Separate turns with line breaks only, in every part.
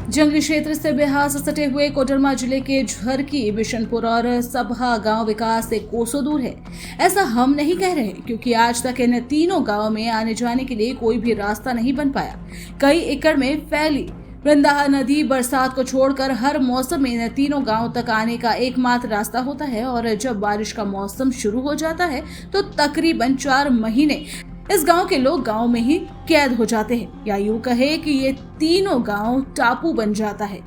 जंगली क्षेत्र से बिहार से सटे हुए कोडरमा जिले के झरकी, बिशनपुर और सबहा गांव विकास से कोसों दूर है। ऐसा हम नहीं कह रहे, क्योंकि आज तक इन तीनों गांवों में आने जाने के लिए कोई भी रास्ता नहीं बन पाया। कई एकड़ में फैली वृंदाहा नदी बरसात को छोड़कर हर मौसम में इन तीनों गांवों तक आने का एकमात्र रास्ता होता है, और जब बारिश का मौसम शुरू हो जाता है तो तकरीबन 4 महीने इस गांव के लोग गांव में ही कैद हो जाते हैं, या यूं कहे कि ये तीनों गांव टापू बन जाता है।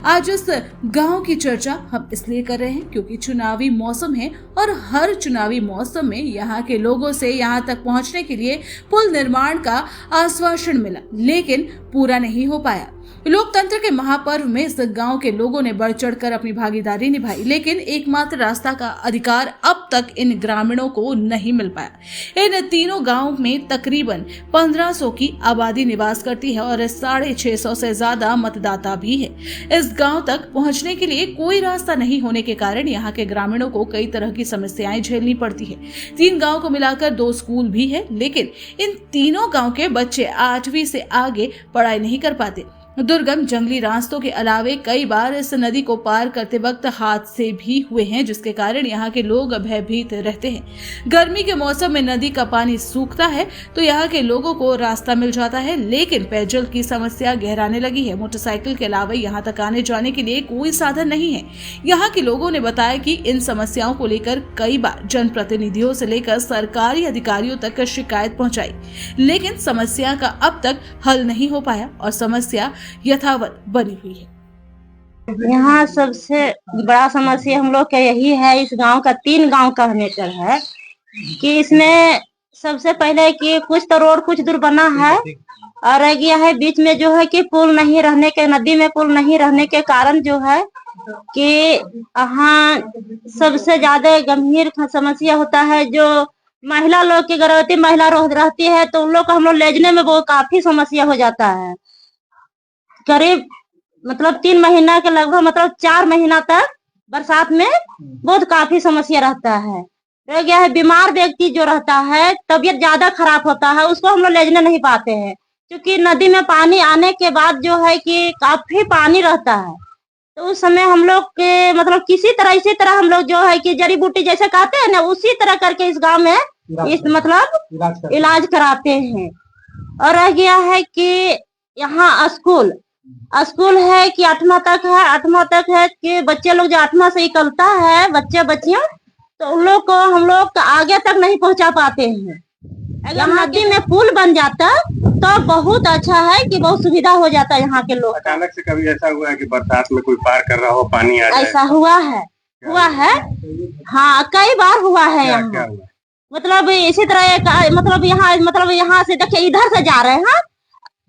आज इस गांव की चर्चा हम इसलिए कर रहे हैं क्योंकि चुनावी मौसम है, और हर चुनावी मौसम में यहाँ के लोगों से यहाँ तक पहुँचने के लिए पुल निर्माण का आश्वासन मिला, लेकिन पूरा नहीं हो पाया। लोकतंत्र के महापर्व में इस गांव के लोगों ने बढ़ चढ़कर अपनी भागीदारी निभाई, लेकिन एकमात्र रास्ता का अधिकार अब तक इन ग्रामीणों को नहीं मिल पाया। इन तीनों गांव में तकरीबन 1500 की आबादी निवास करती है और 650 से ज्यादा मतदाता भी है। इस गांव तक पहुंचने के लिए कोई रास्ता नहीं होने के कारण यहाँ के ग्रामीणों को कई तरह की समस्याएं झेलनी पड़ती है। 3 गांव को मिलाकर 2 स्कूल भी है, लेकिन इन तीनों गांव के बच्चे 8वीं से आगे पढ़ाई नहीं कर पाते। दुर्गम जंगली रास्तों के अलावे कई बार इस नदी को पार करते वक्त हादसे भी हुए हैं, जिसके कारण यहाँ के लोग भयभीत रहते हैं। गर्मी के मौसम में नदी का पानी सूखता है तो यहाँ के लोगों को रास्ता मिल जाता है, लेकिन पेयजल की समस्या गहराने लगी है। मोटरसाइकिल के अलावा यहाँ तक आने जाने के लिए कोई साधन नहीं है। यहाँ के लोगों ने बताया कि इन समस्याओं को लेकर कई बार जनप्रतिनिधियों से लेकर सरकारी अधिकारियों तक शिकायत पहुंचाई, लेकिन समस्या का अब तक हल नहीं हो पाया और समस्या यथावत बनी हुई है।
यहाँ सबसे बड़ा समस्या हम लोग का यही है, इस गांव का 3 गांव का नेचर है कि इसमें सबसे पहले कि कुछ तो रोड कुछ दूर बना है, और रह गया है बीच में जो है कि पुल नहीं रहने के, नदी में पुल नहीं रहने के कारण जो है कि यहाँ सबसे ज्यादा गंभीर समस्या होता है। जो महिला लोग की गर्भवती महिला रहती है तो उन लोग को हम लोग ले जाने में वो काफी समस्या हो जाता है। करीब मतलब 3 महीना के लगभग मतलब 4 महीना तक बरसात में बहुत काफी समस्या रहता है। रह गया है बीमार व्यक्ति जो रहता है, तबीयत ज्यादा खराब होता है, उसको हम लोग ले जाने नहीं पाते हैं, क्योंकि नदी में पानी आने के बाद जो है कि काफी पानी रहता है। तो उस समय हम लोग के मतलब इसी तरह हम लोग जो है कि जड़ी बूटी जैसे कहते हैं ना, उसी तरह करके इस गाँव में इस मतलब इलाज कराते हैं। और रह गया है कि यहाँ स्कूल है कि 8वां तक है कि बच्चे लोग जो 8वां से निकलता है बच्चे बच्चियां, तो उन लोग को हम लोग आगे तक नहीं पहुंचा पाते हैं। अगर नदी में पुल बन जाता तो बहुत अच्छा है कि बहुत सुविधा हो जाता यहाँ के लोग।
अचानक से कभी ऐसा हुआ है कि बरसात में कोई पार कर रहा हो, पानी आ जाए?
ऐसा हुआ है हाँ, कई बार हुआ है यहाँ। मतलब इसी तरह मतलब यहाँ से देखिए, इधर से जा रहे हैं,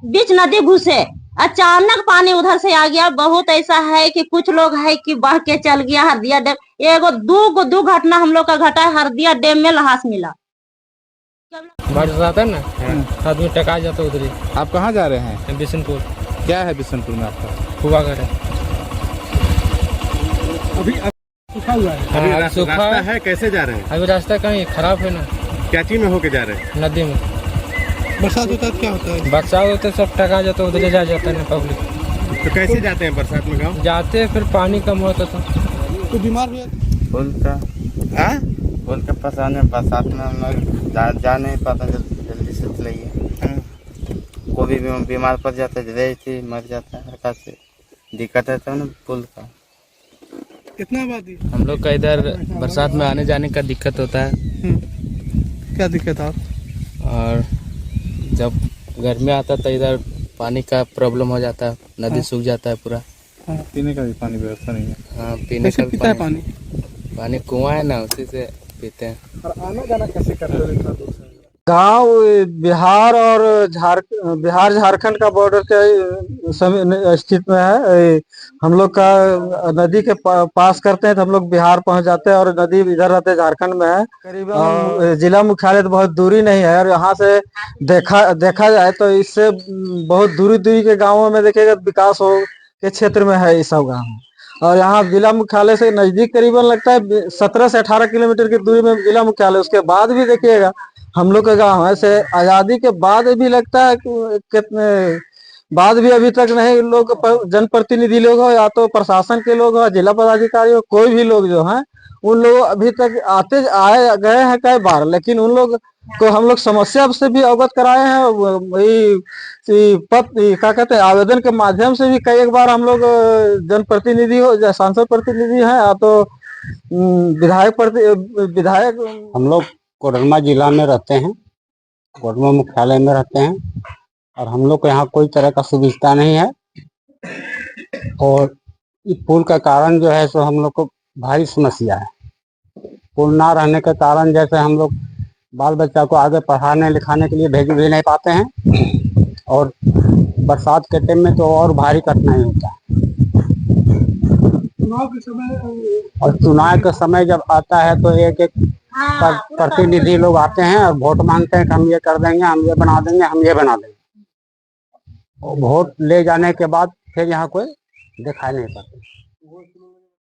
बीच नदी घुसे, अचानक पानी उधर से आ गया। बहुत ऐसा है कि कुछ लोग है कि बह के चल गया हरदिया डैम। दो घटना हम लोग का घटा है, हरदिया डैम में लाश मिला।
बारिश आता है ना, आदमी टका जाता है उधर।
आप कहाँ जा रहे हैं?
बिशनपुर।
क्या है बिशनपुर में आपका?
हुआ घर है।
अभी सूखा हुआ है? अभी
सूखा
है, कैसे जा रहे हैं?
अभी रास्ता कहीं खराब है ना।
क्या चीज में होके जा रहे हैं?
नदी में
बरसात होता है, क्या होता है?
बरसात होता है, सब टका जाता है, उधर जा जाता है ना पब्लिक।
तो कैसे जाते हैं बरसात में गाँव?
जाते हैं, फिर पानी कम होता था
तो बीमार भी
पुल के पास आने बरसात में हम लोग जा नहीं पाते, जल्दी से चलाइए। कोई भी बीमार पड़ जाता है, रही थी मर जाता है, हल्का से दिक्कत है तो ना पुल का।
कितना आबादी?
हम लोग का इधर बरसात में आने जाने का दिक्कत होता है।
क्या दिक्कत है?
और जब गर्मी आता तो इधर पानी का प्रॉब्लम हो जाता है, नदी सूख जाता है पूरा।
पीने का भी पानी व्यवस्था नहीं है।
हाँ, पीने का भी पानी कुआं है ना, उसी से पीते हैं।
और आना जाना कैसे करते हैं इतना दूर से?
गांव बिहार झारखंड का बॉर्डर के स्थित में है। हम लोग का नदी के पास करते हैं तो हम लोग बिहार पहुंच जाते हैं, और नदी इधर रहते झारखंड में है। करीबन जिला मुख्यालय तो बहुत दूरी नहीं है, और यहाँ से देखा जाए तो इससे बहुत दूरी के गाँवों में देखिएगा विकास हो के क्षेत्र में है ये सब गाँव। और यहाँ जिला मुख्यालय से नजदीक करीबन लगता है 17 से 18 किलोमीटर की दूरी में जिला मुख्यालय। उसके बाद भी देखिएगा हम लोग का गाँव है, से आजादी के बाद भी लगता है कि कितने बाद भी अभी तक नहीं लोग जनप्रतिनिधि लोग हो या तो प्रशासन के लोग हो, जिला पदाधिकारी हो, कोई भी लोग जो हैं उन लोग अभी तक आए गए हैं कई बार, लेकिन उन लोग को हम लोग समस्या से भी अवगत कराए हैं। क्या कहते हैं, आवेदन के माध्यम से भी कई एक बार हम लोग जनप्रतिनिधि हो या सांसद प्रतिनिधि हैं या तो विधायक।
हम लोग कोडरमा जिला में रहते हैं, कोडरमा मुख्यालय में रहते हैं और हम लोग को यहाँ कोई तरह का सुविधा नहीं है। और इस पुल का कारण जो है सो हम लोग को भारी समस्या है। पुल ना रहने के कारण जैसे हम लोग बाल बच्चा को आगे पढ़ाने लिखाने के लिए भेज भी नहीं पाते हैं और बरसात के टाइम में तो और भारी कठिनाई होता है। और चुनाव के समय जब आता है तो एक एक प्रतिनिधि लोग आते हैं और वोट मांगते हैं कि हम ये कर देंगे, हम ये बना देंगे, हम ये बना देंगे। और वोट ले जाने के बाद फिर यहाँ कोई दिखाई नहीं पड़ता।